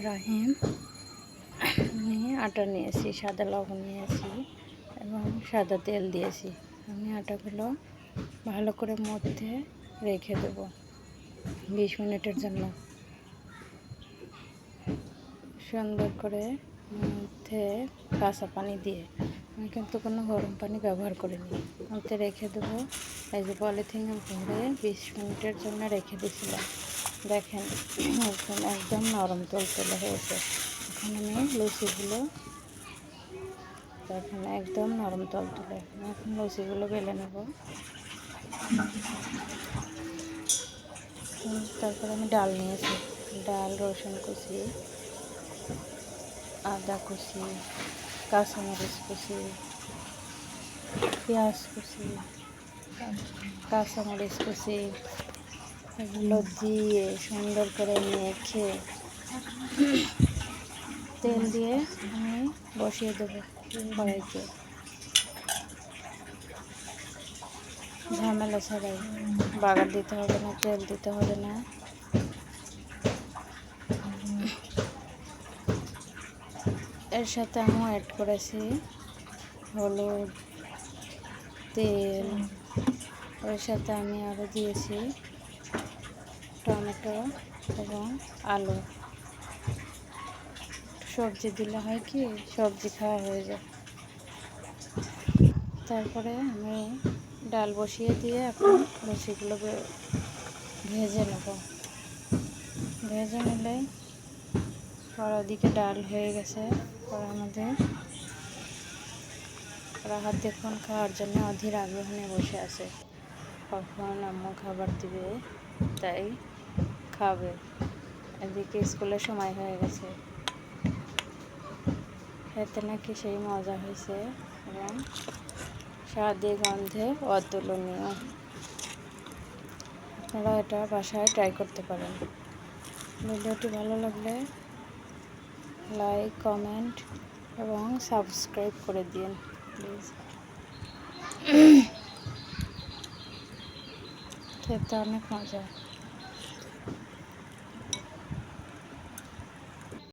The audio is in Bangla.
রহিম। আমি আটা নিয়েছি, সাদা লবণ নিয়েছি এবং সাদা তেল দিয়েছি। আমি আটাগুলো ভালো করে মধ্যে রেখে দেব 20 মিনিটের জন্য। সুন্দর করে মধ্যে কাঁচা পানি দিয়ে, আমি কিন্তু কোনো গরম পানি ব্যবহার করিনি। মধ্যে রেখে দেবো। এই যে পলিথিনে ভরে 20 মিনিটের জন্য রেখে দিয়েছিলাম। দেখেন একদম নরম তুলতুলে হয়েছে। এখন আমি লুচিগুলো দেখেন একদম নরম তুলতুলে। আমি এখন লুচিগুলো বেলে নেব। তারপরে আমি ডাল নিয়েছি, ডাল, রসুন কুচি, আদা কুচি, কাঁচামরিচ কুচি, পেঁয়াজ কুচি, কাঁচামরিচ কুচি, এগুলো দিয়ে সুন্দর করে মেখে তেল দিয়ে আমি বসিয়ে দেবো কড়াইতে, ঝামেলা ছাড়াই। বাগার দিতে হবে না, তেল দিতে হবে না। এর সাথে আমি অ্যাড করেছি হলুদ, তেল। এর সাথে আমি আরও দিয়েছি টমেটো এবং আলু। সবজি দিলে হয় কি, সবজি খাওয়া হয়ে যায়। তারপরে আমি ডাল বসিয়ে দিয়ে এখন লুচিগুলো ভেজে নেব। ভেজে নিলে ওদিকে ডাল হয়ে গেছে, ওরা আমাদের ওরা হাত দেখুন খাওয়ার জন্য অধীর আগ্রহ নিয়ে বসে আছে, কখন আম্মু খাবার দিবে, তাই খাবে। এদিকে স্কুলের সময় হয়ে গেছে, খেতে নাকি সেই মজা হয়েছে এবং স্বাদে গন্ধে অতুলনীয়। আপনারা এটা বাসায় ট্রাই করতে পারেন। ভিডিওটি ভালো লাগলে লাইক, কমেন্ট এবং সাবস্ক্রাইব করে দিন প্লিজ। খেতে অনেক মজা।